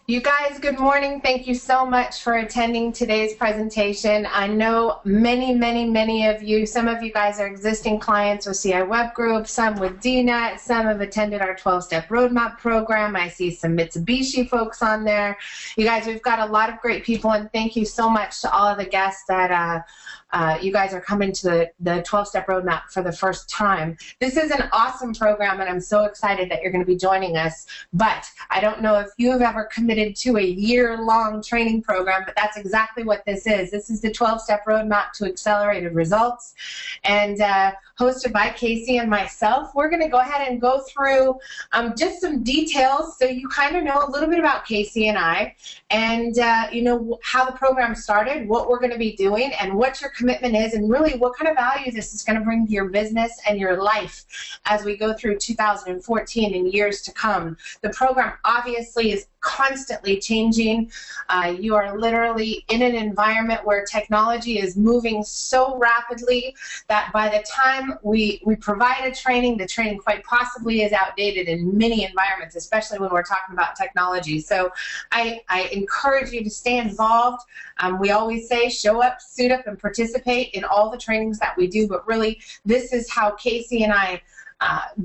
You guys, good morning. Thank you so much for attending today's presentation. I know many of you, some of you guys are existing clients with CI Web Group, some with DNET, some have attended our 12-step roadmap program. I see some Mitsubishi folks on there. You guys, we've got a lot of great people, and thank you so much to all of the guests that you guys are coming to the 12-step roadmap for the first time. This is an awesome program, and I'm so excited that you're going to be joining us. But I don't know if you have ever committed to a year-long training program, but that's exactly what this is. This is the 12-step roadmap to accelerated results, and hosted by Casey and myself. We're going to go ahead and go through just some details so you kind of know a little bit about Casey and I, and you know how the program started, what we're going to be doing, and what your commitment is, and really what kind of value this is going to bring to your business and your life as we go through 2014 and years to come. The program obviously is constantly changing. You are literally in an environment where technology is moving so rapidly that by the time we provide a training, the training quite possibly is outdated in many environments, especially when we're talking about technology. So I encourage you to stay involved. We always say show up, suit up, and participate in all the trainings that we do, but really this is how Casey and I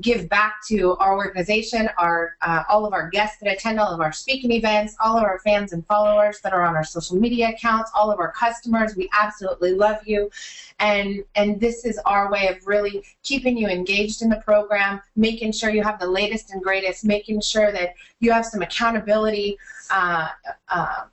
give back to our organization, all of our guests that attend all of our speaking events, all of our fans and followers that are on our social media accounts, all of our customers. We absolutely love you, and this is our way of really keeping you engaged in the program, making sure you have the latest and greatest, making sure that you have some accountability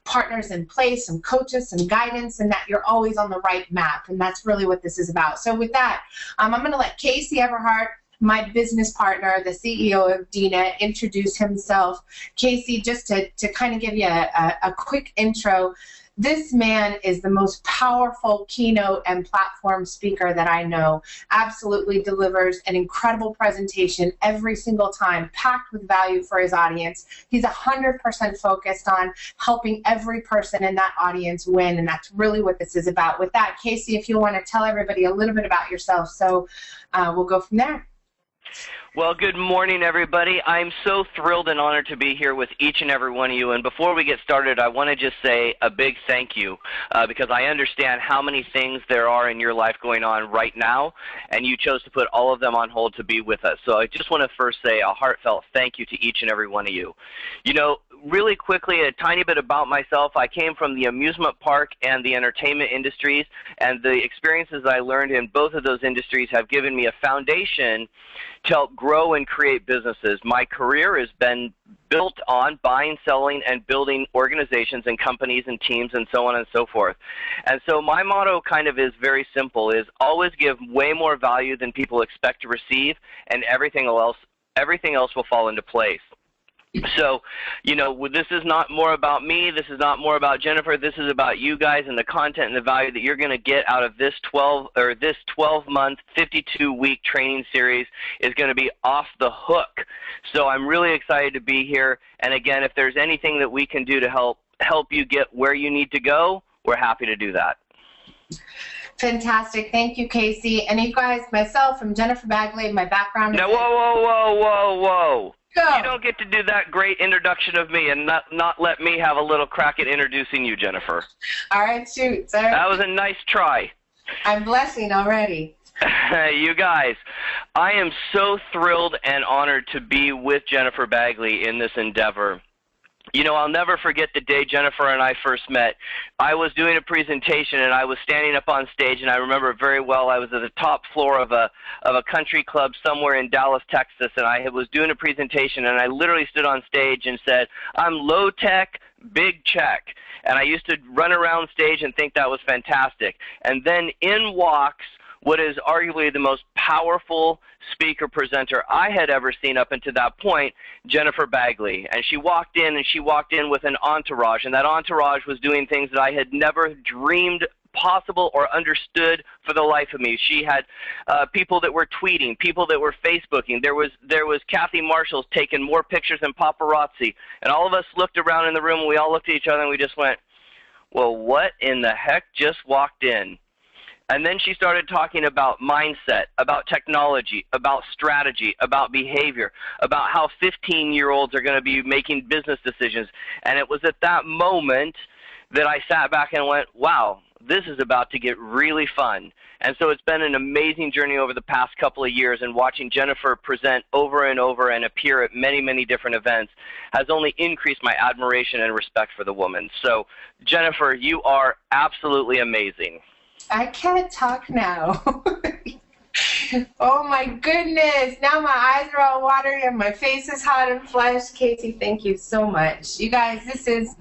partners in place, some coaches, some guidance, and that you're always on the right map, and that's really what this is about. So with that, I'm going to let Casey Everhart, my business partner, the CEO of DNET, introduce himself. Casey, just to kind of give you a quick intro, this man is the most powerful keynote and platform speaker that I know. Absolutely delivers an incredible presentation every single time, packed with value for his audience. He's 100% focused on helping every person in that audience win, and that's really what this is about. With that, Casey, if you want to tell everybody a little bit about yourself, so we'll go from there. Well, good morning, everybody. I'm so thrilled and honored to be here with each and every one of you. And before we get started, I want to just say a big thank you because I understand how many things there are in your life going on right now, and you chose to put all of them on hold to be with us. So I just want to first say a heartfelt thank you to each and every one of you. You know, really quickly, a tiny bit about myself. I came from the amusement park and the entertainment industries, and the experiences I learned in both of those industries have given me a foundation to help grow and create businesses. My career has been built on buying, selling, and building organizations and companies and teams and so on and so forth. And so my motto kind of is very simple, is always give way more value than people expect to receive, and everything else will fall into place. So, you know, this is not more about me, this is not more about Jennifer, this is about you guys and the content and the value that you're going to get out of this 12-month, 52-week training series is going to be off the hook. So I'm really excited to be here, and again, if there's anything that we can do to help you get where you need to go, we're happy to do that. Fantastic. Thank you, Casey. And you guys, myself, I'm Jennifer Bagley. My background is... Now, whoa. Go. You don't get to do that great introduction of me and not let me have a little crack at introducing you, Jennifer. All right, shoot. Sir. That was a nice try. I'm blushing already. You guys, I am so thrilled and honored to be with Jennifer Bagley in this endeavor. You know, I'll never forget the day Jennifer and I first met. I was doing a presentation, and I was standing up on stage, and I remember very well I was at the top floor of a country club somewhere in Dallas, Texas, and I was doing a presentation, and I literally stood on stage and said, I'm low-tech, big check. And I used to run around stage and think that was fantastic. And then in walks what is arguably the most powerful speaker presenter I had ever seen up until that point, Jennifer Bagley. And she walked in with an entourage, and that entourage was doing things that I had never dreamed possible or understood for the life of me. She had people that were tweeting, people that were Facebooking. There was Kathy Marshall's taking more pictures than paparazzi. And all of us looked around in the room, and we all looked at each other, and we just went, well, what in the heck just walked in? And then she started talking about mindset, about technology, about strategy, about behavior, about how 15-year-olds are going to be making business decisions. And it was at that moment that I sat back and went, wow, this is about to get really fun. And so it's been an amazing journey over the past couple of years, and watching Jennifer present over and over and appear at many, many different events has only increased my admiration and respect for the woman. So, Jennifer, you are absolutely amazing. I can't talk now. Oh my goodness, now my eyes are all watery and my face is hot and flushed. Casey, thank you so much. You guys, this is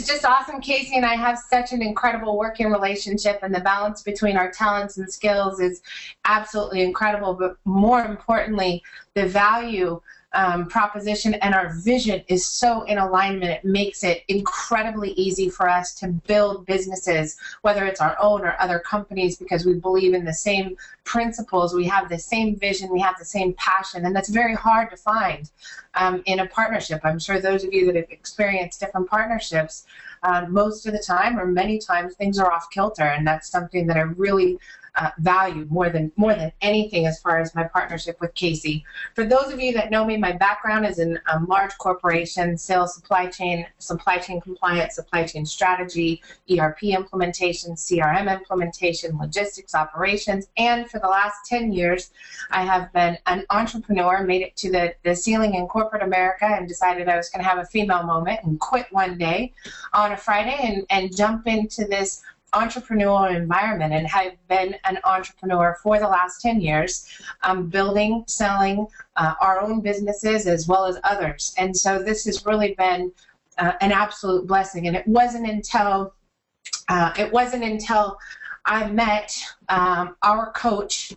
just awesome. Casey and I have such an incredible working relationship, and the balance between our talents and skills is absolutely incredible, but more importantly, the value proposition and our vision is so in alignment. It makes it incredibly easy for us to build businesses, whether it's our own or other companies, because we believe in the same principles, we have the same vision, we have the same passion, and that's very hard to find in a partnership. I'm sure those of you that have experienced different partnerships, most of the time or many times things are off kilter, and that's something that I really value more than anything as far as my partnership with Casey. For those of you that know me, my background is in large corporations, sales, supply chain compliance, supply chain strategy, ERP implementation, CRM implementation, logistics operations, and for the last 10 years I have been an entrepreneur, made it to the ceiling in corporate America and decided I was going to have a female moment and quit one day on a Friday and jump into this entrepreneurial environment, and have been an entrepreneur for the last 10 years, building, selling our own businesses as well as others. And so this has really been an absolute blessing. And it wasn't until I met our coach,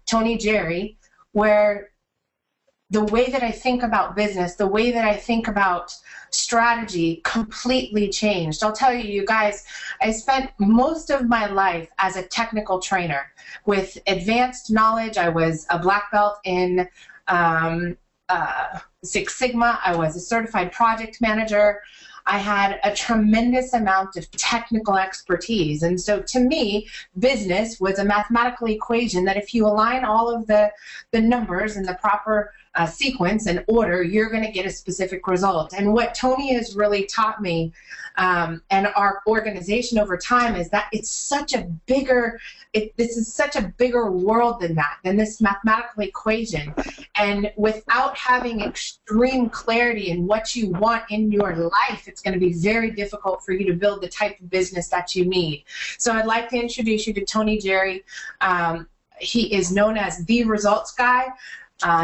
Tony Jerry, where the way that I think about business, the way that I think about strategy completely changed. I'll tell you guys, I spent most of my life as a technical trainer with advanced knowledge. I was a black belt in Six Sigma. I was a certified project manager. I had a tremendous amount of technical expertise. And so to me, business was a mathematical equation that if you align all of the numbers in the proper sequence and order, you're going to get a specific result. And what Tony has really taught me and our organization over time is that it's such a bigger, this is such a bigger world than this mathematical equation. And without having extreme clarity in what you want in your life, it's going to be very difficult for you to build the type of business that you need. So I'd like to introduce you to Tony Jerry. He is known as the results guy.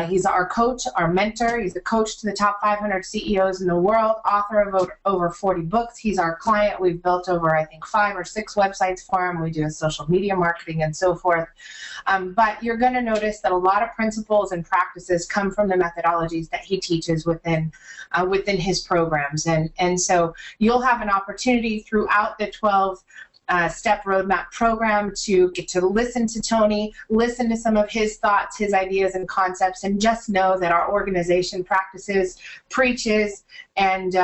He's our coach, our mentor. He's the coach to the top 500 CEOs in the world, author of over 40 books. He's our client. We've built over, I think, 5 or 6 websites for him. We do social media marketing and so forth. But you're going to notice that a lot of principles and practices come from the methodologies that he teaches within his programs. And so you'll have an opportunity throughout the 12 step roadmap program to get to listen to Tony, listen to some of his thoughts, his ideas and concepts, and just know that our organization practices, preaches, and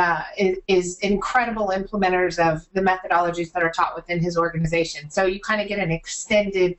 is incredible implementers of the methodologies that are taught within his organization. So you kind of get an extended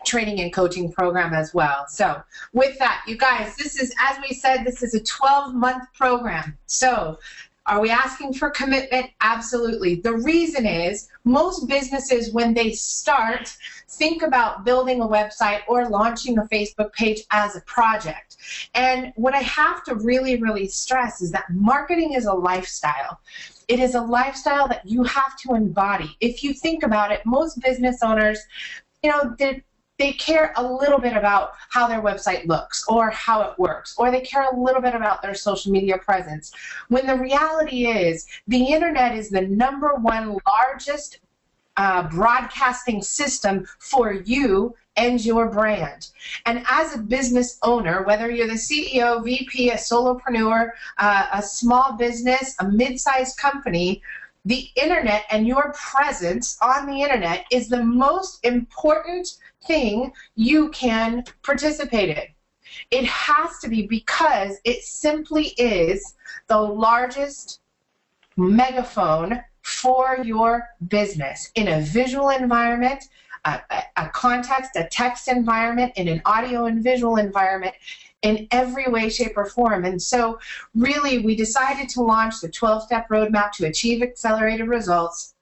training and coaching program as well. So with that, you guys, this is, as we said, this is a 12-month program. So are we asking for commitment? Absolutely. The reason is most businesses, when they start, think about building a website or launching a Facebook page as a project. And what I have to really, really stress is that marketing is a lifestyle. It is a lifestyle that you have to embody. If you think about it, most business owners, you know, they care a little bit about how their website looks or how it works, or they care a little bit about their social media presence. When the reality is the internet is the #1 largest broadcasting system for you and your brand. And as a business owner, whether you're the CEO, VP, a solopreneur, a small business, a mid-sized company, the internet and your presence on the internet is the most important thing you can participate in. It has to be, because it simply is the largest megaphone for your business in a visual environment, a context, a text environment, in an audio and visual environment, in every way, shape, or form. And so really we decided to launch the 12-step roadmap to achieve accelerated results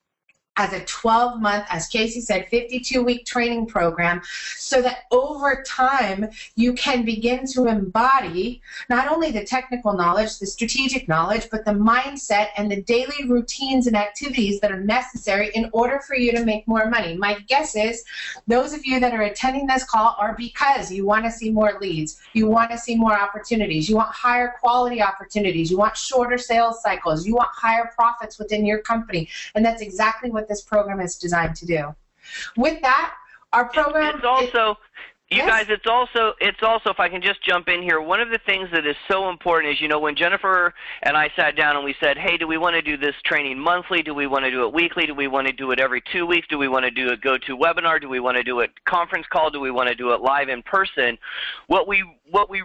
as a 12-month, as Casey said, 52-week training program, so that over time you can begin to embody not only the technical knowledge, the strategic knowledge, but the mindset and the daily routines and activities that are necessary in order for you to make more money. My guess is those of you that are attending this call are because you want to see more leads, you want to see more opportunities, you want higher quality opportunities, you want shorter sales cycles, you want higher profits within your company, and that's exactly what this program is designed to do. With that, our program... It's also, you yes? guys, it's also, if I can just jump in here, one of the things that is so important is, you know, when Jennifer and I sat down and we said, hey, do we want to do this training monthly? Do we want to do it weekly? Do we want to do it every 2 weeks? Do we want to do a GoToWebinar? Do we want to do it conference call? Do we want to do it live in person? What we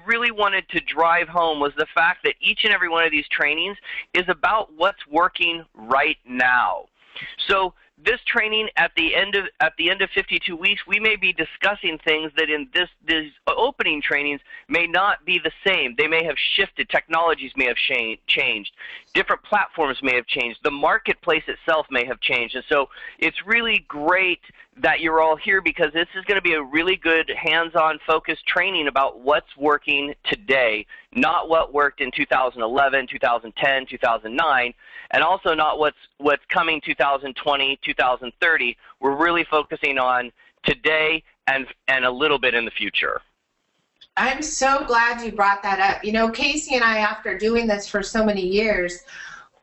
really wanted to drive home was the fact that each and every one of these trainings is about what's working right now. So this training at the end of 52 weeks, we may be discussing things that in these opening trainings may not be the same. They may have shifted. Technologies may have changed. Different platforms may have changed. The marketplace itself may have changed. And so it's really great that you're all here, because this is going to be a really good hands-on focused training about what's working today, not what worked in 2011, 2010, 2009, and also not what's coming 2020, 2030. We're really focusing on today and a little bit in the future. I'm so glad you brought that up. You know, Casey and I, after doing this for so many years,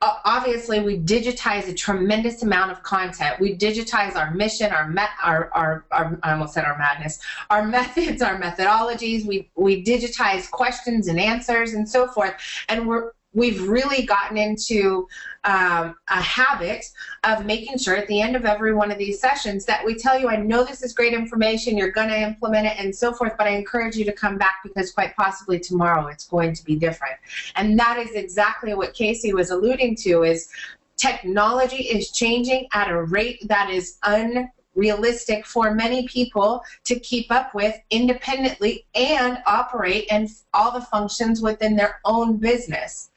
obviously we digitize a tremendous amount of content. We digitize our mission, I almost said our madness, our methods, our methodologies. We digitize questions and answers and so forth. And we've really gotten into a habit of making sure at the end of every one of these sessions that we tell you, I know this is great information, you're going to implement it and so forth, but I encourage you to come back because quite possibly tomorrow it's going to be different. And that is exactly what Casey was alluding to, is technology is changing at a rate that is unrealistic for many people to keep up with independently and operate and all the functions within their own business.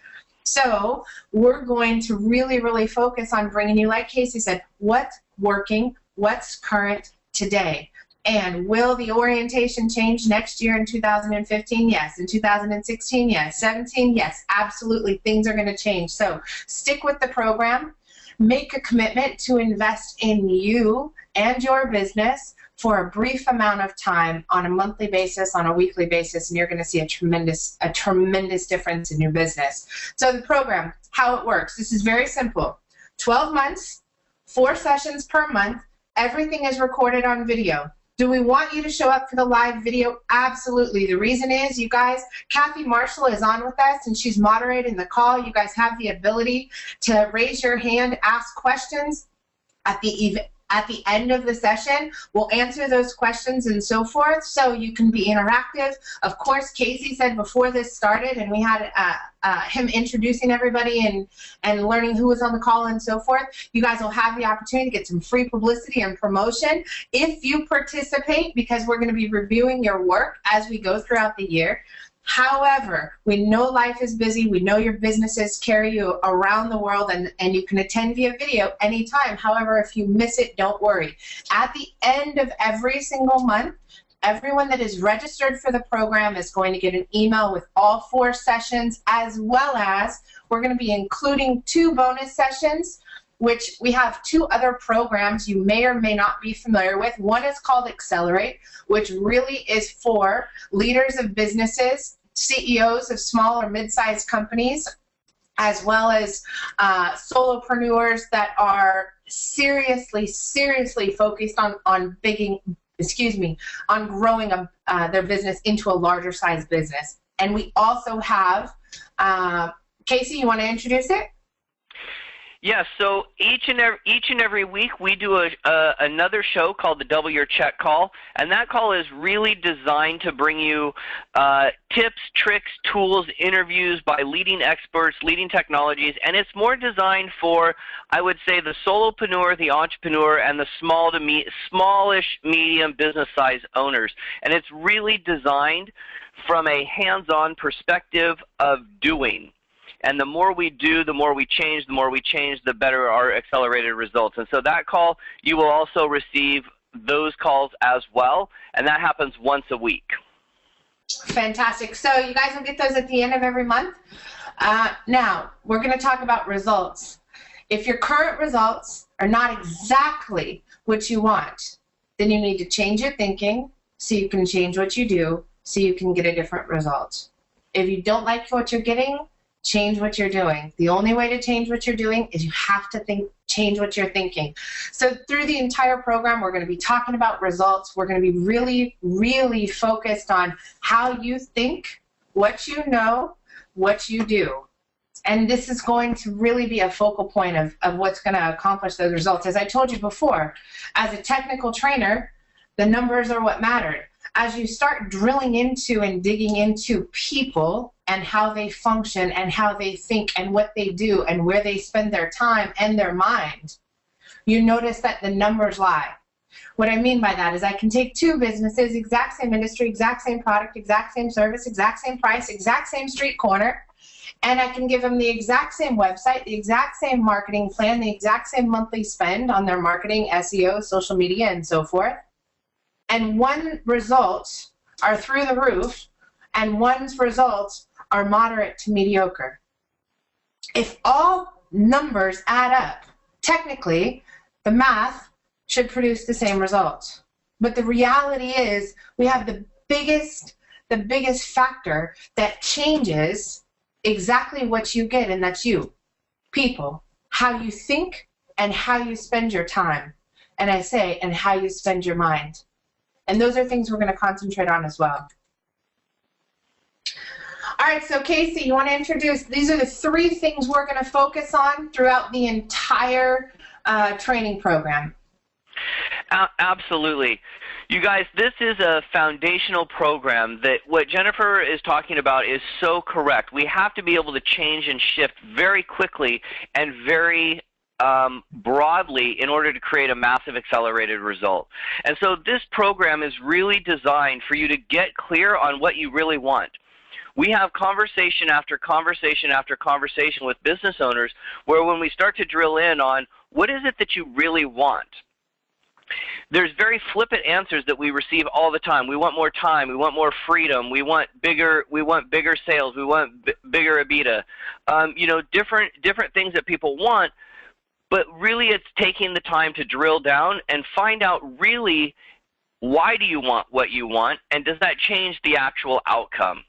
So we're going to really, really focus on bringing you, like Casey said, what's working, what's current today. And will the orientation change next year in 2015? Yes. In 2016? Yes. 17? Yes. Absolutely. Things are going to change. So stick with the program. Make a commitment to invest in you and your business for a brief amount of time on a monthly basis, on a weekly basis, and you're going to see a tremendous difference in your business. So the program, how it works, this is very simple. 12 months, 4 sessions per month. Everything is recorded on video. Do we want you to show up for the live video? Absolutely. The reason is, you guys, Kathy Marshall is on with us, and she's moderating the call. You guys have the ability to raise your hand, ask questions at the end of the session. We'll answer those questions and so forth, so you can be interactive. Of course, Casey said before this started, and we had him introducing everybody and learning who was on the call and so forth, you guys will have the opportunity to get some free publicity and promotion if you participate, because we're going to be reviewing your work as we go throughout the year. However, we know life is busy. We know your businesses carry you around the world, and you can attend via video anytime. However, if you miss it, don't worry. At the end of every single month, everyone that is registered for the program is going to get an email with all 4 sessions, as well as we're going to be including 2 bonus sessions, which we have 2 other programs you may or may not be familiar with. One is called Accelerate, which really is for leaders of businesses, CEOs of small or mid-sized companies, as well as solopreneurs that are seriously focused on growing their business into a larger size business. And we also have, Casey, you want to introduce it? Yeah, so each and every week we do another show called the Double Your Check Call, and that call is really designed to bring you tips, tricks, tools, interviews by leading experts, leading technologies, and it's more designed for, I would say, the solopreneur, the entrepreneur, and the smallish, medium business size owners. And it's really designed from a hands-on perspective of doing. And the more we do, the more we change, the better our accelerated results. And so that call, you will also receive those calls as well, and that happens once a week. Fantastic. So you guys will get those at the end of every month. Now, we're going to talk about results. If your current results are not exactly what you want, then you need to change your thinking so you can change what you do so you can get a different result. If you don't like what you're getting, change what you're doing. The only way to change what you're doing is you have to change what you're thinking. So through the entire program, we're going to be talking about results. We're going to be really, really focused on how you think, what you know, what you do. And this is going to really be a focal point of what's going to accomplish those results. As I told you before, as a technical trainer, the numbers are what matter. As you start drilling into and digging into people and how they function and how they think and what they do and where they spend their time and their mind, you notice that the numbers lie. What I mean by that is I can take two businesses, exact same industry, exact same product, exact same service, exact same price, exact same street corner, and I can give them the exact same website, the exact same marketing plan, the exact same monthly spend on their marketing, SEO, social media, and so forth. And one results are through the roof, and one's results are moderate to mediocre. If all numbers add up, technically, the math should produce the same results. But the reality is we have the biggest factor that changes exactly what you get, and that's you, people, how you think and how you spend your time. And I say, and how you spend your mind. And those are things we're going to concentrate on as well. All right, so Casey, you want to introduce, these are the three things we're going to focus on throughout the entire training program. Absolutely. You guys, this is a foundational program that what Jennifer is talking about is so correct. We have to be able to change and shift very quickly and very broadly in order to create a massive accelerated result. And so this program is really designed for you to get clear on what you really want. We have conversation after conversation after conversation with business owners where when we start to drill in on what is it that you really want, there's very flippant answers that we receive all the time. We want more time. We want more freedom. We want bigger sales. We want bigger EBITDA. You know, different things that people want. But really it's taking the time to drill down and find out really why do you want what you want, and does that change the actual outcome.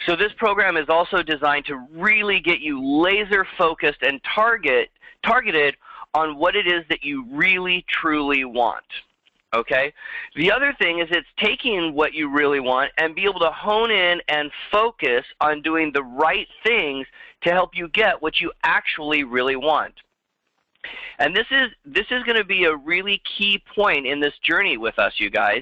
So this program is also designed to really get you laser focused and targeted on what it is that you really truly want. Okay? The other thing is it's taking what you really want and be able to hone in and focus on doing the right things to help you get what you actually really want. And this is going to be a really key point in this journey with us, you guys,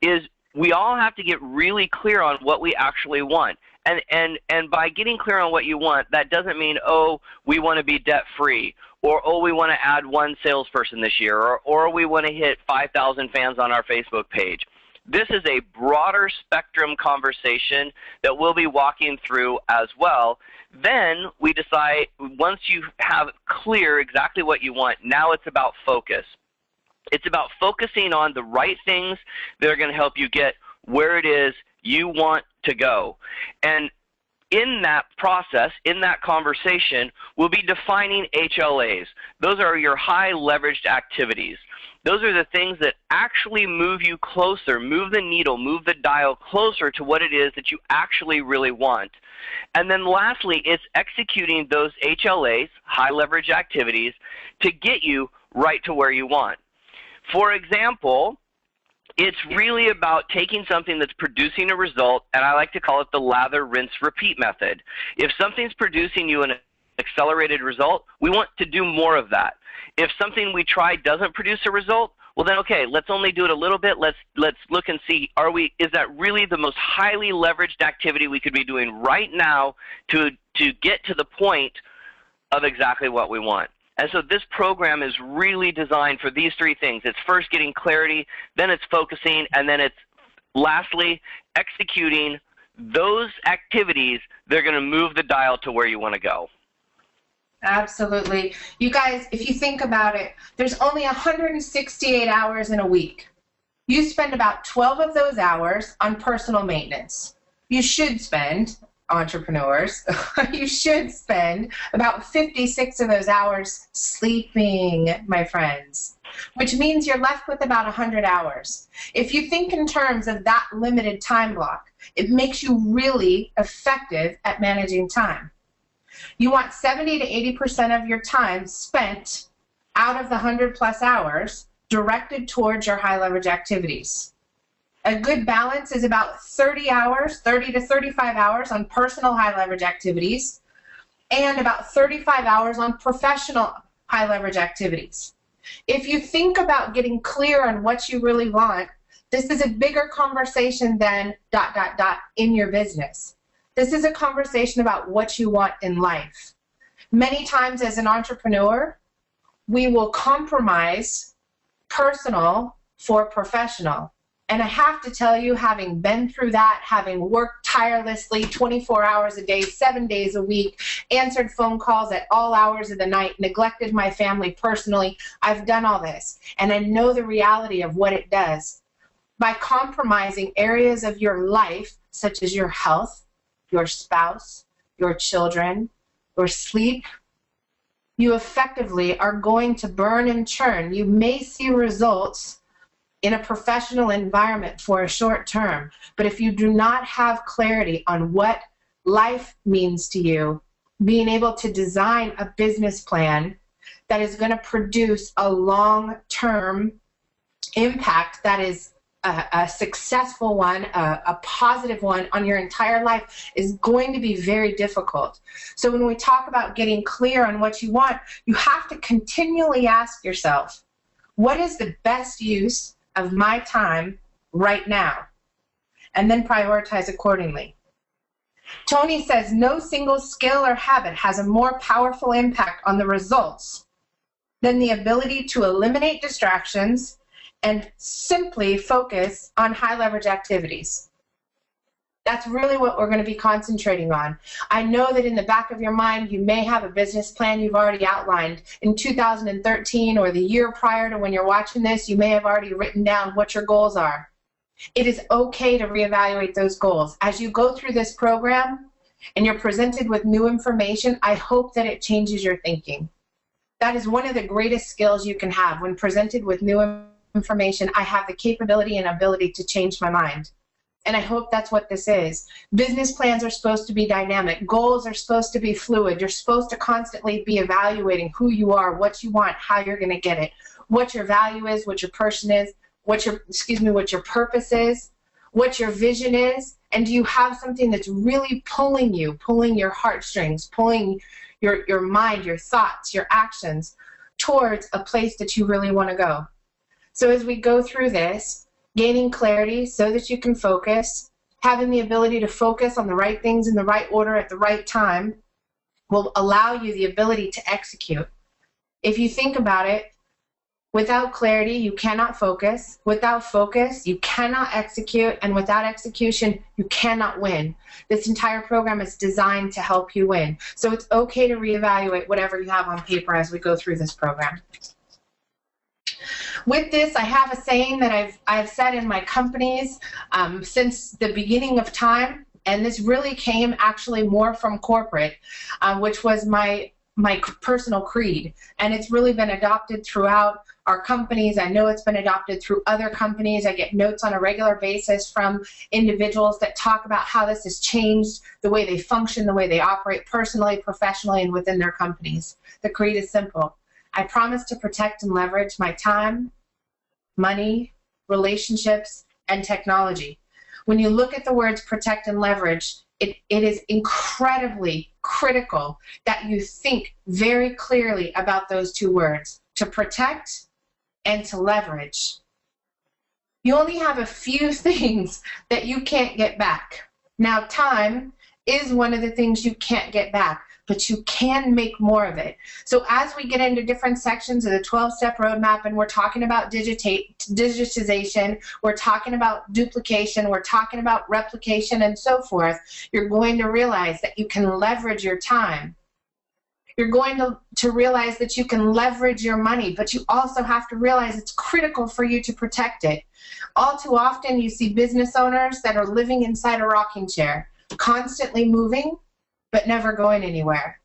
is we all have to get really clear on what we actually want. And by getting clear on what you want, that doesn't mean, oh, we want to be debt-free, or, oh, we want to add one salesperson this year, or we want to hit 5,000 fans on our Facebook page. This is a broader spectrum conversation that we'll be walking through as well. Then we decide, once you have clear exactly what you want, now it's about focus. It's about focusing on the right things that are going to help you get where it is you want to go. And in that process, in that conversation, we'll be defining HLAs. Those are your high leveraged activities. Those are the things that actually move you closer, move the needle, move the dial closer to what it is that you actually really want. And then lastly, it's executing those HLAs, high leverage activities, to get you right to where you want. For example, it's really about taking something that's producing a result, and I like to call it the lather, rinse, repeat method. If something's producing you an accelerated result, we want to do more of that. If something we try doesn't produce a result, well then, okay, let's only do it a little bit. Let's look and see, is that really the most highly leveraged activity we could be doing right now to get to the point of exactly what we want. And so this program is really designed for these three things. It's first getting clarity, then it's focusing, and then it's lastly executing those activities that are going to move the dial to where you want to go. Absolutely. You guys, if you think about it, there's only 168 hours in a week. You spend about 12 of those hours on personal maintenance. You should spend, entrepreneurs, you should spend about 56 of those hours sleeping, my friends, which means you're left with about 100 hours. If you think in terms of that limited time block, it makes you really effective at managing time. You want 70 to 80% of your time spent out of the 100+ hours directed towards your high leverage activities. A good balance is about 30 hours, 30 to 35 hours on personal high leverage activities and about 35 hours on professional high leverage activities. If you think about getting clear on what you really want, this is a bigger conversation than ... in your business. This is a conversation about what you want in life. Many times as an entrepreneur, we will compromise personal for professional. And I have to tell you, having been through that, having worked tirelessly 24 hours a day, 7 days a week, answered phone calls at all hours of the night, neglected my family personally, I've done all this. And I know the reality of what it does. By compromising areas of your life, such as your health, your spouse, your children, your sleep, you effectively are going to burn and churn. You may see results in a professional environment for a short term, but if you do not have clarity on what life means to you, being able to design a business plan that is going to produce a long-term impact that is a successful one, a positive one on your entire life is going to be very difficult. So when we talk about getting clear on what you want, you have to continually ask yourself, what is the best use of my time right now? And then prioritize accordingly. Tony says, no single skill or habit has a more powerful impact on the results than the ability to eliminate distractions and simply focus on high leverage activities. That's really what we're going to be concentrating on. I know that in the back of your mind you may have a business plan you've already outlined. In 2013 or the year prior to when you're watching this, you may have already written down what your goals are. It is okay to reevaluate those goals. As you go through this program and you're presented with new information, I hope that it changes your thinking. That is one of the greatest skills you can have. When presented with new information, I have the capability and ability to change my mind. And I hope that's what this is. Business plans are supposed to be dynamic. Goals are supposed to be fluid. You're supposed to constantly be evaluating who you are, what you want, how you're going to get it, what your value is, what your person is, what your purpose is, what your vision is, and do you have something that's really pulling your heartstrings, pulling your mind, your thoughts, your actions towards a place that you really want to go. So as we go through this, gaining clarity so that you can focus, having the ability to focus on the right things in the right order at the right time will allow you the ability to execute. If you think about it, without clarity, you cannot focus. Without focus, you cannot execute. And without execution, you cannot win. This entire program is designed to help you win. So it's okay to reevaluate whatever you have on paper as we go through this program. With this, I have a saying that I've said in my companies since the beginning of time, and this really came actually more from corporate, which was my personal creed, and it's really been adopted throughout our companies. I know it's been adopted through other companies. I get notes on a regular basis from individuals that talk about how this has changed the way they function, the way they operate personally, professionally, and within their companies. The creed is simple. I promise to protect and leverage my time, money, relationships, and technology. When you look at the words protect and leverage, it is incredibly critical that you think very clearly about those two words, to protect and to leverage. You only have a few things that you can't get back. Now, time is one of the things you can't get back, but you can make more of it. So as we get into different sections of the 12-step roadmap, and we're talking about digitization, we're talking about duplication, we're talking about replication, and so forth, you're going to realize that you can leverage your time. You're going to realize that you can leverage your money, but you also have to realize it's critical for you to protect it. All too often, you see business owners that are living inside a rocking chair, constantly moving, but never going anywhere.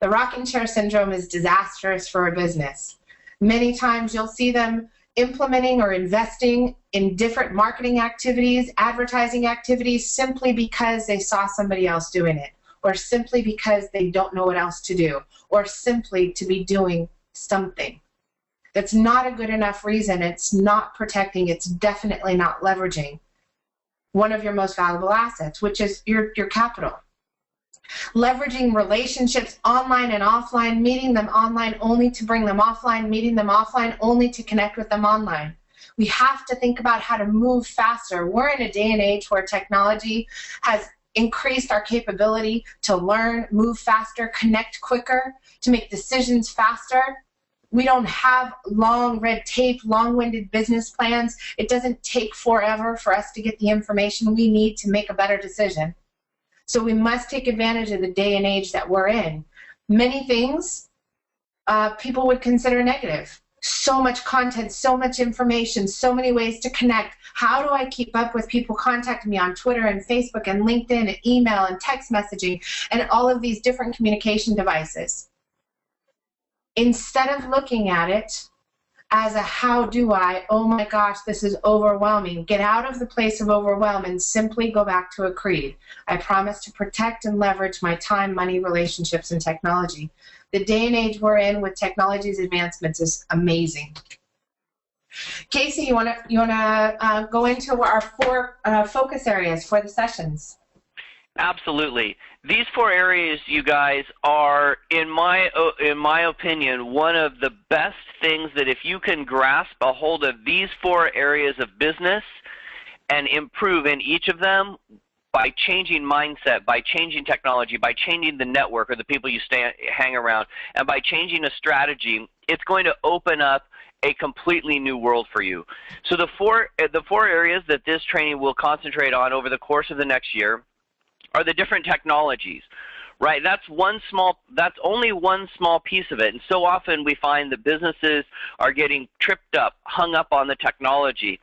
The rocking chair syndrome is disastrous for a business. Many times you'll see them implementing or investing in different marketing activities, advertising activities, simply because they saw somebody else doing it, or simply because they don't know what else to do, or simply to be doing something. That's not a good enough reason. It's not protecting. It's definitely not leveraging one of your most valuable assets, which is your capital. Leveraging relationships online and offline, meeting them online only to bring them offline, meeting them offline only to connect with them online. We have to think about how to move faster. We're in a day and age where technology has increased our capability to learn, move faster, connect quicker, to make decisions faster. We don't have long red tape, long-winded business plans. It doesn't take forever for us to get the information we need to make a better decision. So we must take advantage of the day and age that we're in. Many things people would consider negative. So much content, so much information, so many ways to connect. How do I keep up with people contacting me on Twitter and Facebook and LinkedIn and email and text messaging and all of these different communication devices? Instead of looking at it as a how do I, oh my gosh, this is overwhelming, get out of the place of overwhelm and simply go back to a creed. I promise to protect and leverage my time, money, relationships, and technology. The day and age we're in with technology's advancements is amazing. Casey, you wanna go into our four focus areas for the sessions? Absolutely. These four areas, you guys, are, in my opinion, one of the best things that if you can grasp a hold of these four areas of business and improve in each of them by changing mindset, by changing technology, by changing the network or the people you hang around, and by changing a strategy, it's going to open up a completely new world for you. So the four areas that this training will concentrate on over the course of the next year are the different technologies, right? That's only one small piece of it. And so often we find that businesses are getting tripped up, hung up on the technology.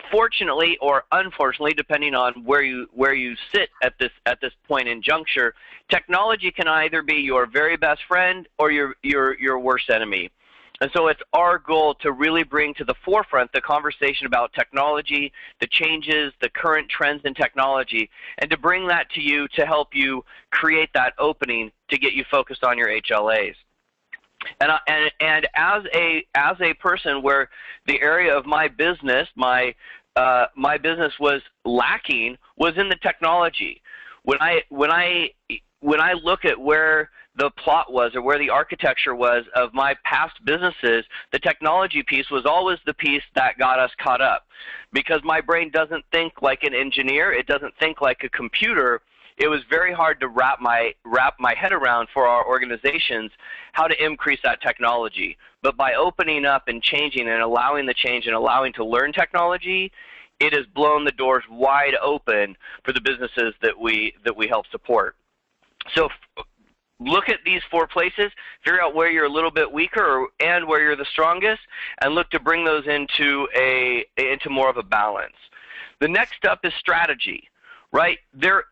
Fortunately or unfortunately, depending on where you sit at this point in juncture, technology can either be your very best friend or your worst enemy. And so it's our goal to really bring to the forefront the conversation about technology, the changes, the current trends in technology, and to bring that to you to help you create that opening to get you focused on your HLAs. And as a person where the area of my business, my business was lacking, was in the technology. When I look at where the plot was or where the architecture was of my past businesses, the technology piece was always the piece that got us caught up. Because my brain doesn't think like an engineer, it doesn't think like a computer, it was very hard to wrap my head around for our organizations how to increase that technology. But by opening up and changing and allowing the change and allowing to learn technology, it has blown the doors wide open for the businesses that we help support. So look at these four places, figure out where you're a little bit weaker and where you're the strongest, and look to bring those into more of a balance. The next up is strategy, right? There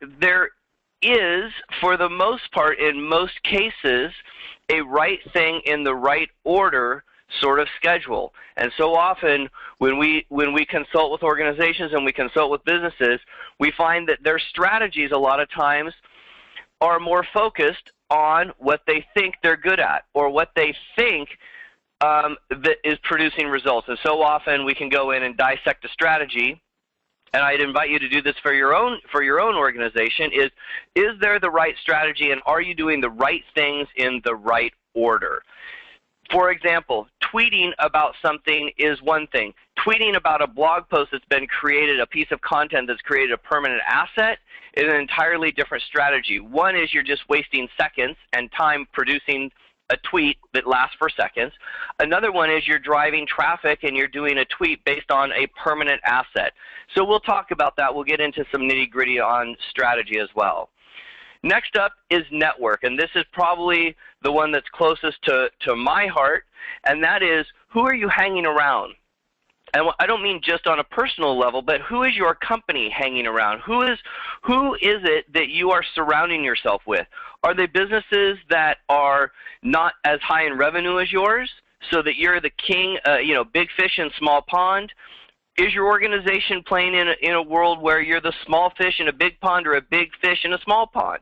is, for the most part, in most cases, a right thing in the right order sort of schedule. And so often when we consult with organizations and we consult with businesses, we find that their strategies a lot of times are more focused on what they think they're good at or what they think that is producing results. And so often we can go in and dissect a strategy and I'd invite you to do this for your own organization, is there the right strategy, and are you doing the right things in the right order? For example, tweeting about something is one thing. Tweeting about a blog post that's been created, a piece of content that's created a permanent asset, is an entirely different strategy. One is you're just wasting seconds and time producing a tweet that lasts for seconds. Another one is you're driving traffic and you're doing a tweet based on a permanent asset. So we'll talk about that. We'll get into some nitty-gritty on strategy as well. Next up is network, and this is probably the one that's closest to my heart, and that is, who are you hanging around? And I don't mean just on a personal level, but who is your company hanging around? Who is it that you are surrounding yourself with? Are they businesses that are not as high in revenue as yours, so that you're the king, big fish in small pond? Is your organization playing in a world where you're the small fish in a big pond or a big fish in a small pond?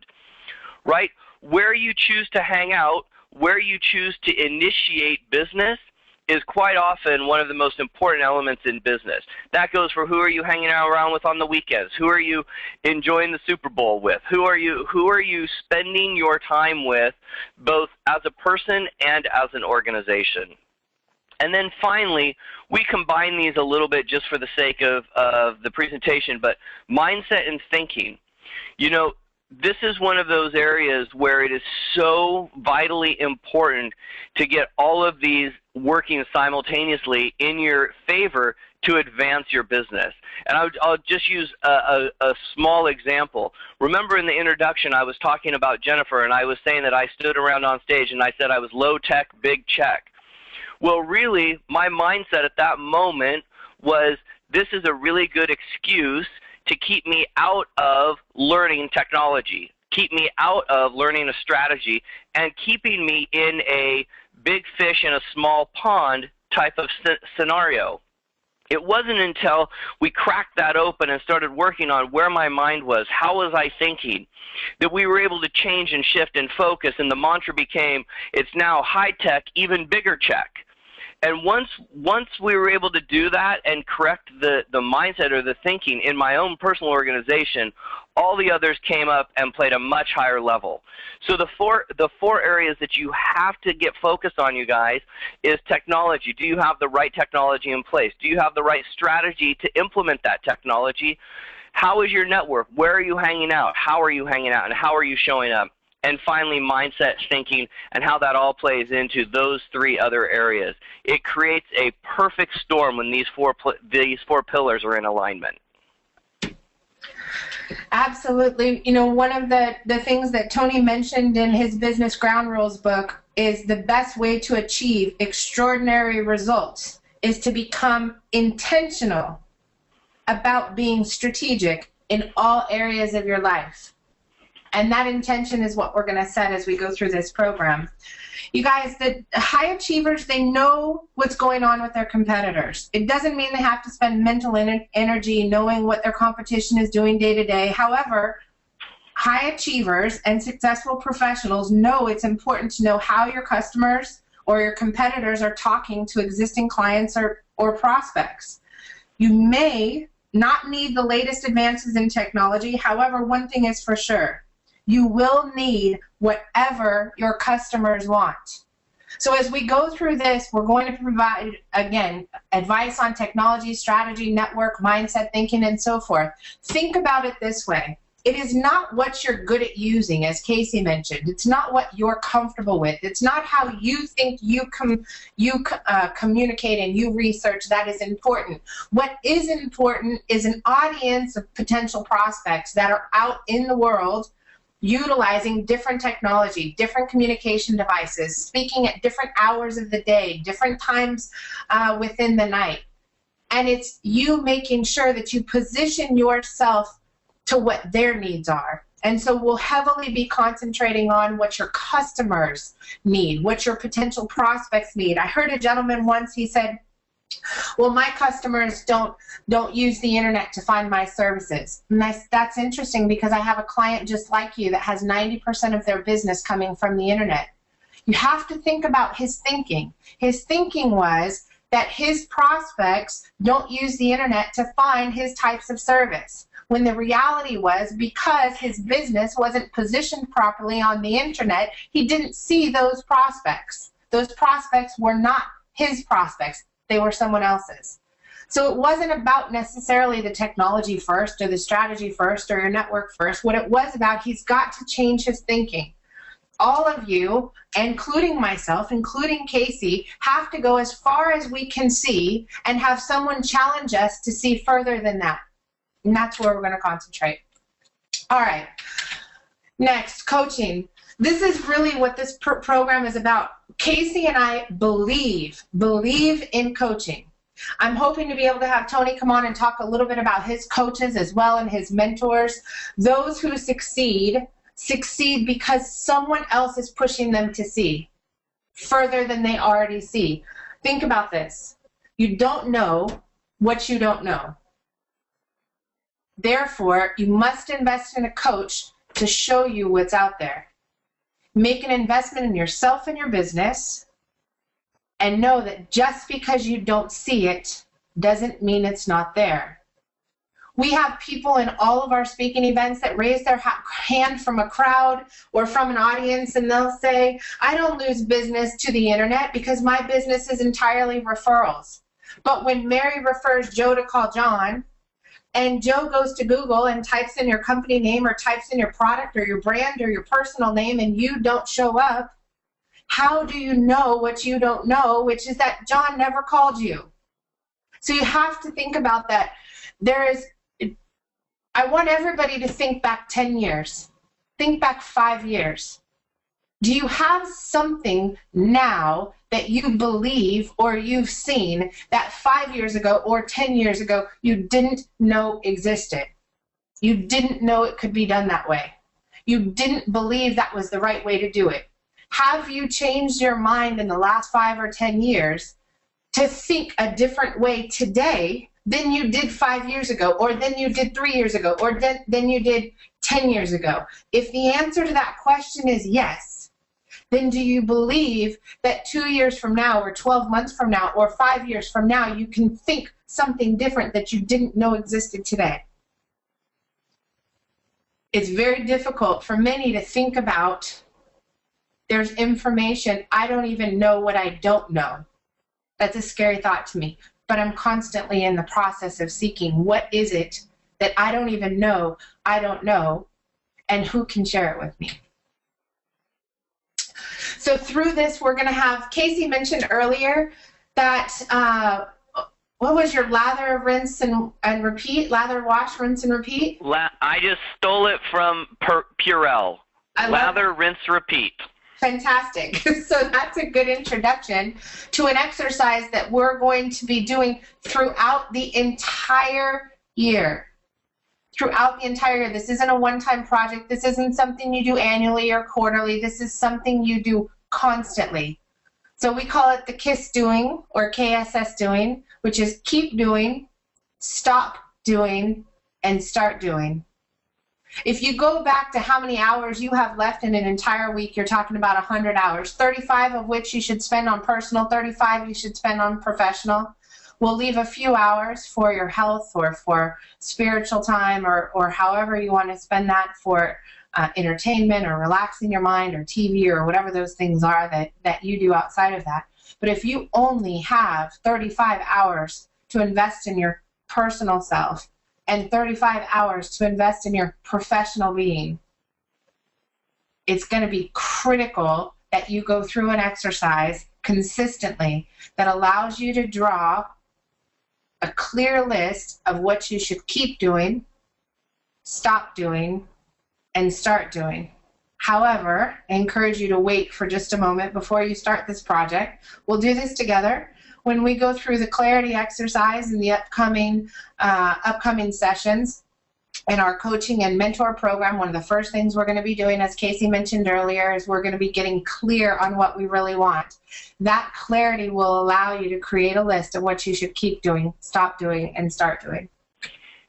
Right? Where you choose to hang out, where you choose to initiate business, is quite often one of the most important elements in business. That goes for who are you hanging out around with on the weekends? Who are you enjoying the Super Bowl with? Who are you spending your time with, both as a person and as an organization? And then finally, we combine these a little bit just for the sake of the presentation, but mindset and thinking. You know, this is one of those areas where it is so vitally important to get all of these working simultaneously in your favor to advance your business. And I'll just use a small example. Remember in the introduction I was talking about Jennifer, and I was saying that I stood around on stage and I said I was low tech, big check. Well, really, my mindset at that moment was, this is a really good excuse to keep me out of learning technology, keep me out of learning a strategy, and keeping me in a big fish in a small pond type of scenario. It wasn't until we cracked that open and started working on where my mind was, how was I thinking, that we were able to change and shift and focus, and the mantra became, it's now high tech, even bigger check. And once we were able to do that and correct the mindset or the thinking in my own personal organization, all the others came up and played a much higher level. So the four areas that you have to get focused on, you guys, is technology. Do you have the right technology in place? Do you have the right strategy to implement that technology? How is your network? Where are you hanging out? How are you hanging out? And how are you showing up? And finally, mindset, thinking, and how that all plays into those three other areas. It creates a perfect storm when these four pillars are in alignment. Absolutely. You know, one of the things that Tony mentioned in his Business Ground Rules book is the best way to achieve extraordinary results is to become intentional about being strategic in all areas of your life. And that intention is what we're going to set as we go through this program. You guys, the high achievers, they know what's going on with their competitors. It doesn't mean they have to spend mental energy knowing what their competition is doing day to day. However, high achievers and successful professionals know it's important to know how your customers or your competitors are talking to existing clients or prospects. You may not need the latest advances in technology. However, one thing is for sure. You will need whatever your customers want. So as we go through this, we're going to provide, again, advice on technology, strategy, network, mindset, thinking, and so forth. Think about it this way. It is not what you're good at using, as Casey mentioned. It's not what you're comfortable with. It's not how you think you communicate and you research that is important. What is important is an audience of potential prospects that are out in the world utilizing different technology, different communication devices, speaking at different hours of the day, different times within the night. And it's you making sure that you position yourself to what their needs are. And so we'll heavily be concentrating on what your customers need, what your potential prospects need. I heard a gentleman once, he said, well, my customers don't use the internet to find my services. And that's interesting because I have a client just like you that has 90% of their business coming from the internet. You have to think about his thinking. His thinking was, that his prospects don't use the internet to find his types of service. When the reality was, because his business wasn't positioned properly on the internet, he didn't see those prospects. Those prospects were not his prospects. They were someone else's. So it wasn't about necessarily the technology first or the strategy first or your network first. What it was about, he's got to change his thinking. All of you, including myself, including Casey, have to go as far as we can see and have someone challenge us to see further than that. And that's where we're going to concentrate. All right. Next, coaching. This is really what this program is about. Casey and I believe in coaching. I'm hoping to be able to have Tony come on and talk a little bit about his coaches as well and his mentors. Those who succeed because someone else is pushing them to see further than they already see. Think about this. You don't know what you don't know. Therefore, you must invest in a coach to show you what's out there. Make an investment in yourself and your business, and know that just because you don't see it doesn't mean it's not there. We have people in all of our speaking events that raise their hand from a crowd or from an audience, and they'll say, I don't lose business to the internet because my business is entirely referrals. But when Mary refers Joe to call John, and Joe goes to Google and types in your company name or types in your product or your brand or your personal name and you don't show up, how do you know what you don't know, which is that John never called you? So you have to think about that. I want everybody to think back 10 years. Think back 5 years. Do you have something now that you believe or you've seen that 5 years ago or 10 years ago you didn't know existed? You didn't know it could be done that way. You didn't believe that was the right way to do it. Have you changed your mind in the last 5 or 10 years to think a different way today than you did 5 years ago, or than you did 3 years ago, or than you did 10 years ago? If the answer to that question is yes, then do you believe that 2 years from now, or 12 months from now, or 5 years from now, you can think something different that you didn't know existed today? It's very difficult for many to think about. There's information, I don't even know what I don't know. That's a scary thought to me. But I'm constantly in the process of seeking what is it that I don't even know, I don't know, and who can share it with me. So through this, we're going to have, Casey mentioned earlier that, what was your lather, rinse, and repeat? Lather, wash, rinse, and repeat? I just stole it from Purell. Lather, rinse, repeat. Fantastic. So that's a good introduction to an exercise that we're going to be doing throughout the entire year. Throughout the entire year. This isn't a one-time project. This isn't something you do annually or quarterly. This is something you do constantly. So we call it the KISS doing, or KSS doing, which is keep doing, stop doing, and start doing. If you go back to how many hours you have left in an entire week, you're talking about 100 hours, 35 of which you should spend on personal, 35 you should spend on professional. We'll leave a few hours for your health or for spiritual time or however you want to spend that for entertainment or relaxing your mind or TV or whatever those things are that you do outside of that. But if you only have 35 hours to invest in your personal self, and 35 hours to invest in your professional being, it's going to be critical that you go through an exercise consistently that allows you to draw a clear list of what you should keep doing, stop doing, and start doing. However, I encourage you to wait for just a moment before you start this project. We'll do this together. When we go through the clarity exercise in the upcoming sessions in our coaching and mentor program, one of the first things we're going to be doing, as Casey mentioned earlier, is we're going to be getting clear on what we really want. That clarity will allow you to create a list of what you should keep doing, stop doing, and start doing.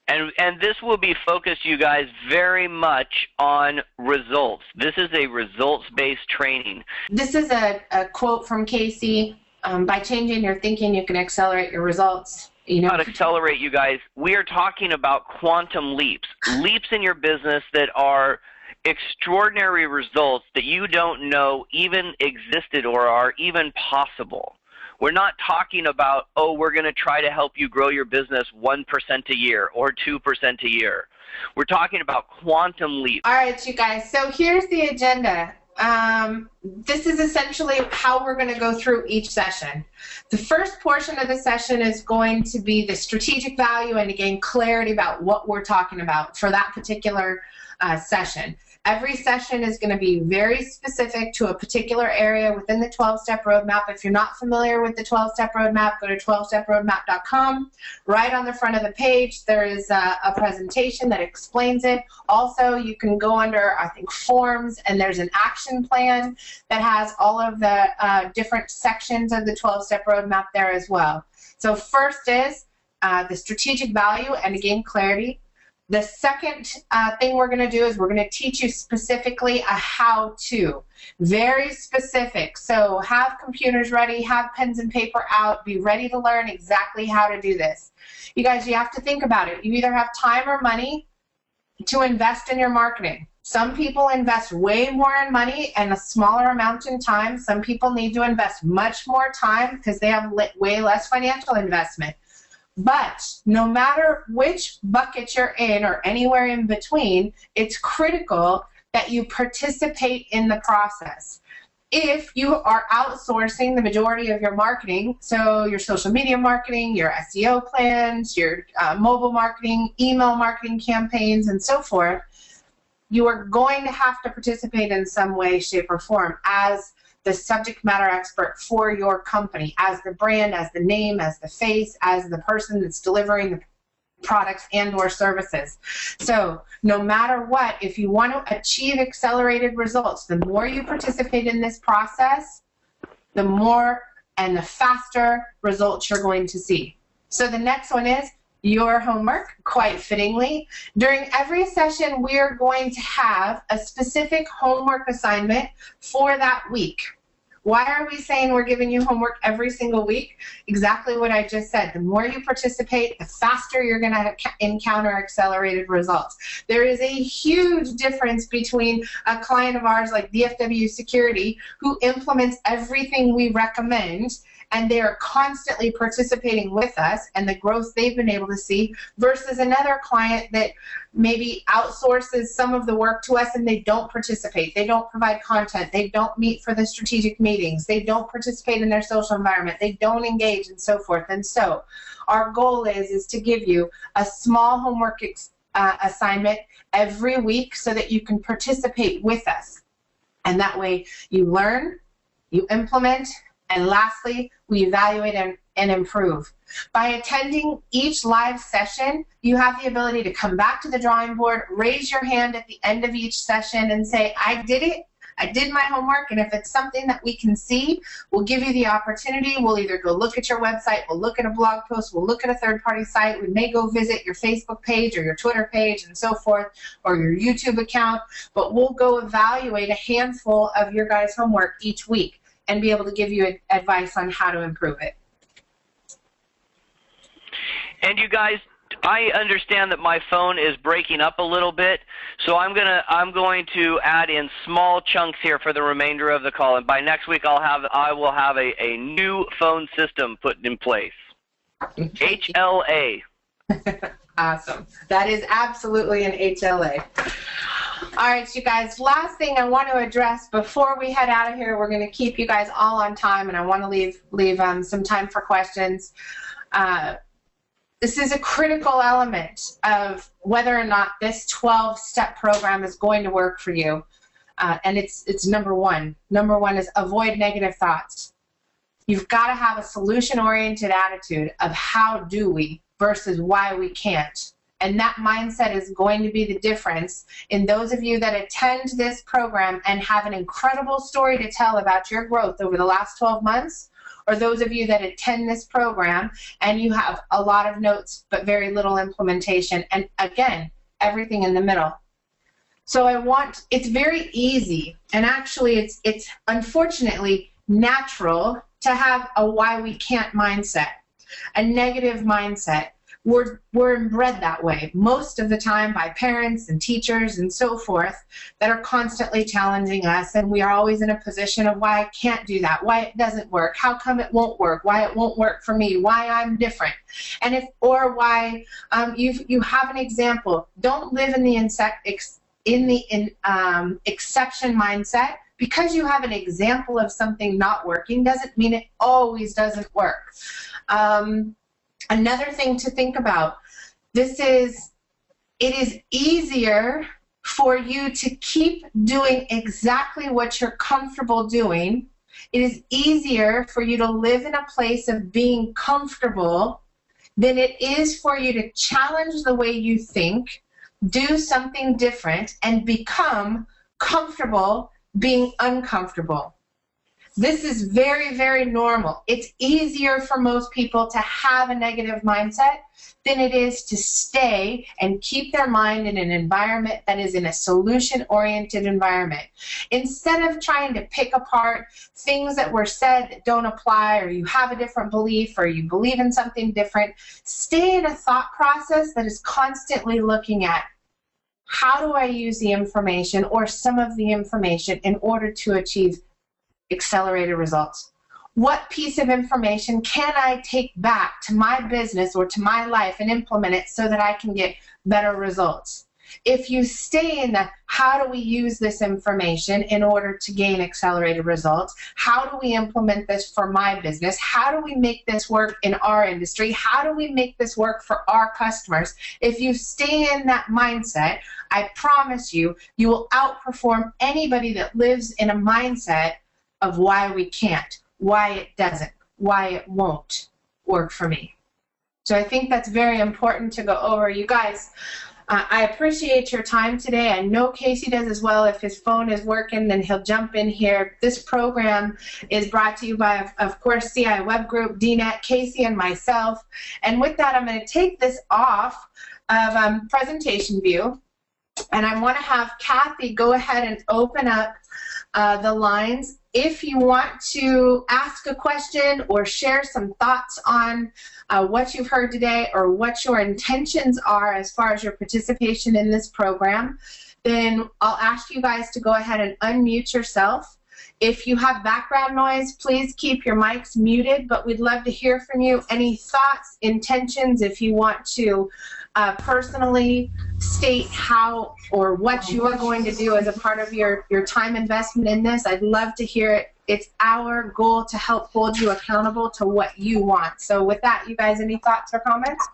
And this will be focused, you guys, very much on results. This is a results-based training. This is a quote from Casey. By changing your thinking, you can accelerate your results. You know, not accelerate, you guys. We are talking about quantum leaps, leaps in your business that are extraordinary results that you don't know even existed or are even possible. We're not talking about, oh, we're going to try to help you grow your business 1% a year or 2% a year. We're talking about quantum leaps. All right, you guys. So here's the agenda. This is essentially how we're going to go through each session. The first portion of the session is going to be the strategic value and to gain clarity about what we're talking about for that particular session. Every session is going to be very specific to a particular area within the 12-step roadmap. If you're not familiar with the 12-step roadmap, go to 12steproadmap.com. Right on the front of the page, there is a presentation that explains it. Also, you can go under, I think, forms, and there's an action plan that has all of the different sections of the 12-step roadmap there as well. So first is the strategic value and to gain clarity. The second thing we're going to do is we're going to teach you specifically a how-to, very specific. So have computers ready, have pens and paper out, be ready to learn exactly how to do this. You guys, you have to think about it. You either have time or money to invest in your marketing. Some people invest way more in money and a smaller amount in time. Some people need to invest much more time because they have way less financial investment. But no matter which bucket you're in or anywhere in between, it's critical that you participate in the process. If you are outsourcing the majority of your marketing, so your social media marketing, your SEO plans, your mobile marketing, email marketing campaigns, and so forth, you are going to have to participate in some way, shape, or form as the subject matter expert for your company, as the brand, as the name, as the face, as the person that's delivering the products and or services. So no matter what, if you want to achieve accelerated results, the more you participate in this process, the more and the faster results you're going to see. So the next one is your homework, quite fittingly. During every session, we are going to have a specific homework assignment for that week. Why are we saying we're giving you homework every single week? Exactly what I just said. The more you participate, the faster you're going to encounter accelerated results. There is a huge difference between a client of ours like DFW Security who implements everything we recommend and they are constantly participating with us and the growth they've been able to see versus another client that maybe outsources some of the work to us and they don't participate. They don't provide content. They don't meet for the strategic meetings. They don't participate in their social environment. They don't engage and so forth. And so our goal is to give you a small homework assignment every week so that you can participate with us. And that way you learn, you implement, and lastly, we evaluate and improve. By attending each live session, you have the ability to come back to the drawing board, raise your hand at the end of each session and say, I did it, I did my homework, and if it's something that we can see, we'll give you the opportunity. We'll either go look at your website, we'll look at a blog post, we'll look at a third-party site, we may go visit your Facebook page or your Twitter page and so forth, or your YouTube account, but we'll go evaluate a handful of your guys' homework each week and be able to give you advice on how to improve it. And you guys, I understand that my phone is breaking up a little bit, so I'm going to add in small chunks here for the remainder of the call. And by next week, I will have a new phone system put in place. HLA. Awesome. That is absolutely an HLA. All right, you guys, last thing I want to address before we head out of here, we're going to keep you guys all on time, and I want to leave some time for questions. This is a critical element of whether or not this 12-step program is going to work for you, and it's number one. Number one is avoid negative thoughts. You've got to have a solution-oriented attitude of how do we versus why we can't. And that mindset is going to be the difference in those of you that attend this program and have an incredible story to tell about your growth over the last 12 months, or those of you that attend this program and you have a lot of notes but very little implementation, and again, everything in the middle. So it's very easy, and actually it's unfortunately natural to have a why we can't mindset, a negative mindset. We're inbred that way most of the time by parents and teachers and so forth that are constantly challenging us, and we are always in a position of why I can't do that, why it doesn't work, how come it won't work, why it won't work for me, why I'm different, and why you have an example. Don't live in the exception mindset. Because you have an example of something not working doesn't mean it always doesn't work. Another thing to think about, it is easier for you to keep doing exactly what you're comfortable doing. It is easier for you to live in a place of being comfortable than it is for you to challenge the way you think, do something different, and become comfortable being uncomfortable. This is very, very normal. It's easier for most people to have a negative mindset than it is to stay and keep their mind in an environment that is in a solution-oriented environment. Instead of trying to pick apart things that were said that don't apply, or you have a different belief, or you believe in something different, stay in a thought process that is constantly looking at how do I use the information or some of the information in order to achieve accelerated results. What piece of information can I take back to my business or to my life and implement it so that I can get better results? If you stay in the how do we use this information in order to gain accelerated results, how do we implement this for my business, how do we make this work in our industry, how do we make this work for our customers, if you stay in that mindset, I promise you, you will outperform anybody that lives in a mindset of why we can't, why it doesn't, why it won't work for me. So I think that's very important to go over. You guys, I appreciate your time today. I know Casey does as well. If his phone is working, then he'll jump in here. This program is brought to you by, of course, CI Web Group, DNET, Casey, and myself. And with that, I'm going to take this off of presentation view. And I want to have Kathy go ahead and open up the lines. If you want to ask a question or share some thoughts on what you've heard today or what your intentions are as far as your participation in this program, then I'll ask you guys to go ahead and unmute yourself. If you have background noise, please keep your mics muted, but we'd love to hear from you. Any thoughts, intentions, if you want to personally state how or what you are going to do as a part of your time investment in this, I'd love to hear it. It's our goal to help hold you accountable to what you want. So with that, you guys, any thoughts or comments?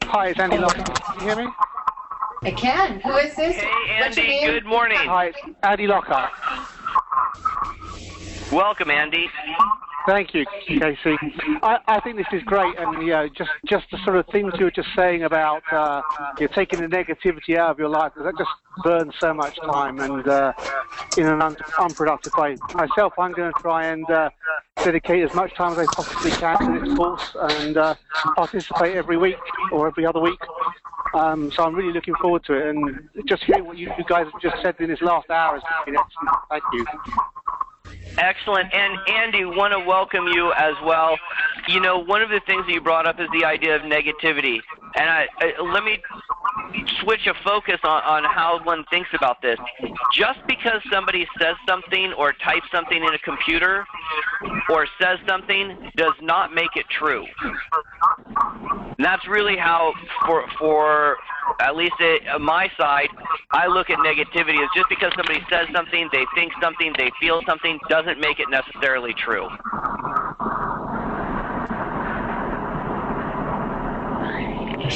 Hi, it's Andy Lockhart. Can you hear me? I can. Who is this? Hey, What's your Andy. name? Good morning. Hi, it's Andy Lockhart. Welcome, Andy. Thank you, Casey. I think this is great, and just the sort of things you were just saying about you're taking the negativity out of your life, because that just burns so much time and in an unproductive way. Myself, I'm going to try and dedicate as much time as I possibly can to this course and participate every week or every other week. So I'm really looking forward to it, and just hearing what you guys have just said in this last hour has been excellent. Thank you. Excellent. And Andy, want to welcome you as well. You know, one of the things that you brought up is the idea of negativity. And let me switch a focus on how one thinks about this. Just because somebody says something or types something in a computer or says something does not make it true. And that's really how, for at least my side, I look at negativity. Is just because somebody says something, they think something, they feel something, doesn't make it necessarily true.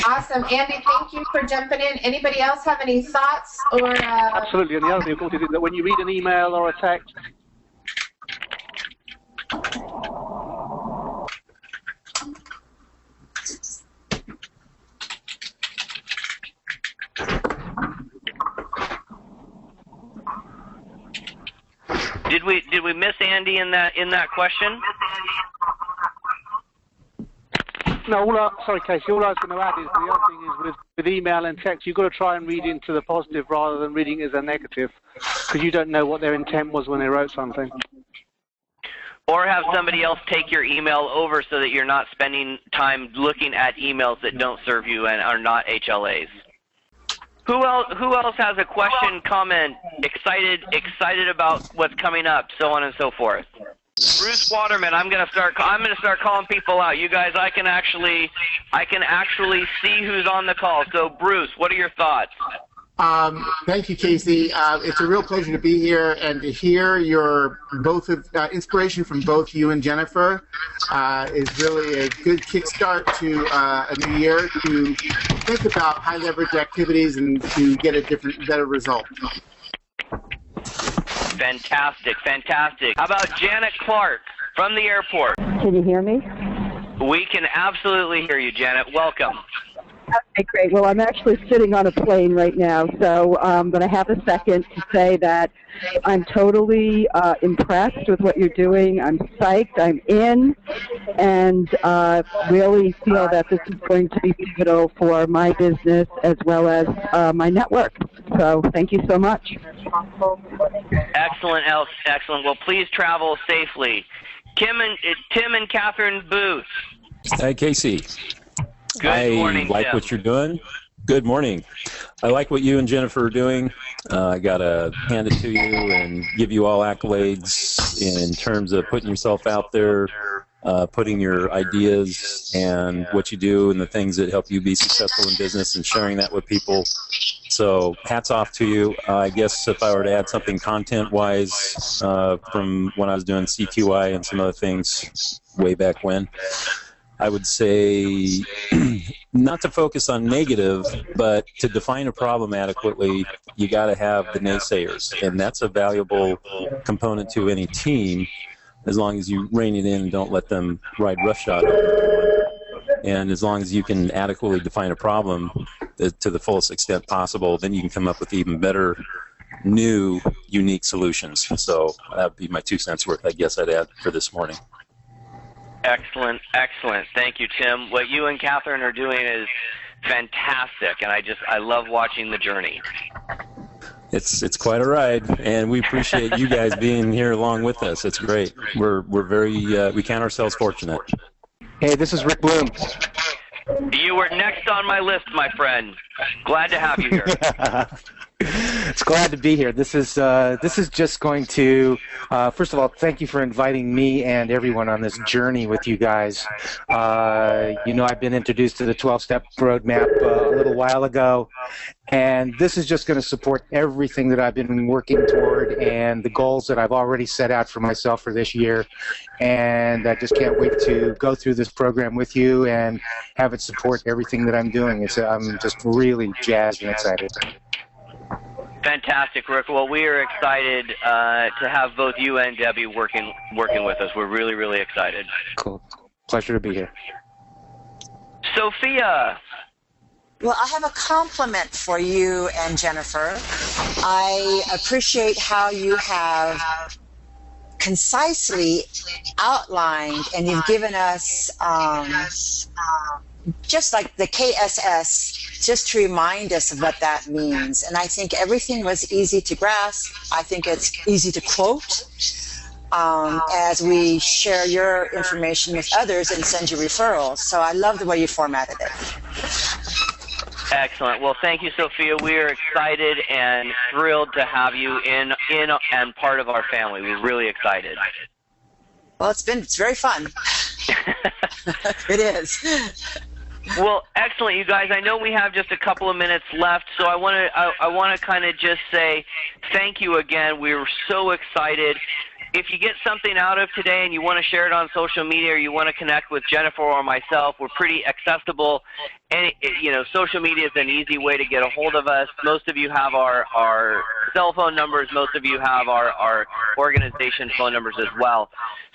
Awesome. Andy, thank you for jumping in. Anybody else have any thoughts? Or Absolutely. And the other thing, of course, is that when you read an email or a text, Did we miss Andy in that question? no, sorry, Casey, all I was going to add is the other thing with email and text, you've got to try and read into the positive rather than reading it as a negative, because you don't know what their intent was when they wrote something. Or have somebody else take your email over so that you're not spending time looking at emails that don't serve you and are not HLAs. Who else has a question, comment, excited about what's coming up, so on and so forth? Bruce Waterman, I'm gonna start calling people out. You guys, I can actually see who's on the call. So Bruce, what are your thoughts? Thank you, Casey. It's a real pleasure to be here and to hear your inspiration from both you and Jennifer is really a good kickstart to a new year to think about high leverage activities and to get a better result. Fantastic, fantastic. How about Janet Clark from the airport? Can you hear me? We can absolutely hear you, Janet. Welcome. Okay, great. Well, I'm actually sitting on a plane right now, so but I have a second to say that I'm totally impressed with what you're doing. I'm psyched. I'm in, and really feel that this is going to be pivotal for my business as well as my network. So thank you so much. Excellent, excellent. Well, please travel safely. Tim and Catherine Booth. Hi, Casey. Good morning, I like Tim. what you're doing. Good morning. I like what you and Jennifer are doing. I got to hand it to you and give you all accolades in terms of putting yourself out there, putting your ideas and what you do and the things that help you be successful in business and sharing that with people. So hats off to you. I guess if I were to add something content-wise from when I was doing CQI and some other things way back when, I would say not to focus on negative, but to define a problem adequately, you got to have the naysayers, and that's a valuable component to any team, as long as you rein it in and don't let them ride roughshod over everyone. And as long as you can adequately define a problem to the fullest extent possible, then you can come up with even better, new, unique solutions. So that would be my 2 cents worth, I guess I'd add for this morning. Excellent, excellent. Thank you, Tim. What you and Catherine are doing is fantastic, and I love watching the journey. It's quite a ride, and we appreciate you guys being here along with us. It's great. We're very we count ourselves fortunate. Hey, this is Rick Bloom. You were next on my list, my friend. Glad to have you here. It's glad to be here. This is just going to, first of all, thank you for inviting me and everyone on this journey with you guys. You know, I've been introduced to the 12-step roadmap a little while ago, and this is just going to support everything that I've been working toward and the goals that I've already set out for myself for this year. And I just can't wait to go through this program with you and have it support everything that I'm doing. I'm just really jazzed and excited. Fantastic, Rick. Well, we are excited to have both you and Debbie working with us. We're really, really excited. Cool. Pleasure to be here. Sophia. Well, I have a compliment for you and Jennifer. I appreciate how you have concisely outlined and you've given us just like the KSS, just to remind us of what that means. And I think everything was easy to grasp. I think it's easy to quote as we share your information with others and send you referrals. So I love the way you formatted it. Excellent. Well, thank you, Sophia. We are excited and thrilled to have you in and part of our family. We're really excited. Well, it's very fun. It is. Well, excellent, you guys. I know we have just a couple of minutes left, so I want to kind of just say thank you again. We were so excited. If you get something out of today and you want to share it on social media or you want to connect with Jennifer or myself, we're pretty accessible. And, you know, social media is an easy way to get a hold of us. Most of you have our cell phone numbers. Most of you have our organization phone numbers as well.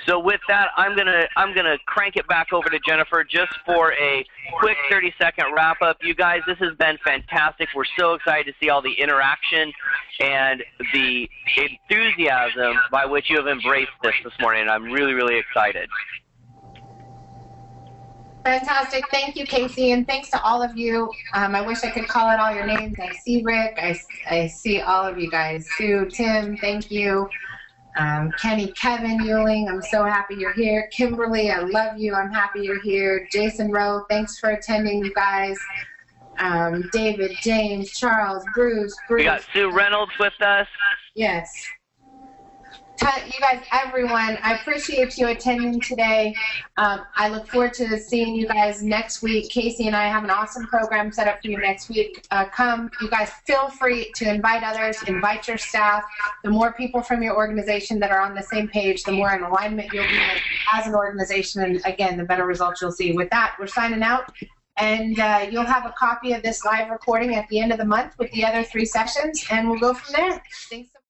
So with that, I'm gonna crank it back over to Jennifer just for a quick 30-second wrap-up. You guys, this has been fantastic. We're so excited to see all the interaction and the enthusiasm by which you have embraced this morning. I'm really, really excited. Fantastic. Thank you, Casey, and thanks to all of you. I wish I could call out all your names. I see Rick. I see all of you guys. Sue, Tim, thank you. Kenny, Kevin, Ewing, I'm so happy you're here. Kimberly, I love you. I'm happy you're here. Jason Rowe, thanks for attending, you guys. David, James, Charles, Bruce. We got Sue Reynolds with us. Yes. You guys, everyone, I appreciate you attending today. I look forward to seeing you guys next week. Casey and I have an awesome program set up for you next week. Come, you guys, feel free to invite others, invite your staff. The more people from your organization that are on the same page, the more in alignment you'll be as an organization, and again, the better results you'll see. With that, we're signing out, and you'll have a copy of this live recording at the end of the month with the other 3 sessions, and we'll go from there. Thanks so much.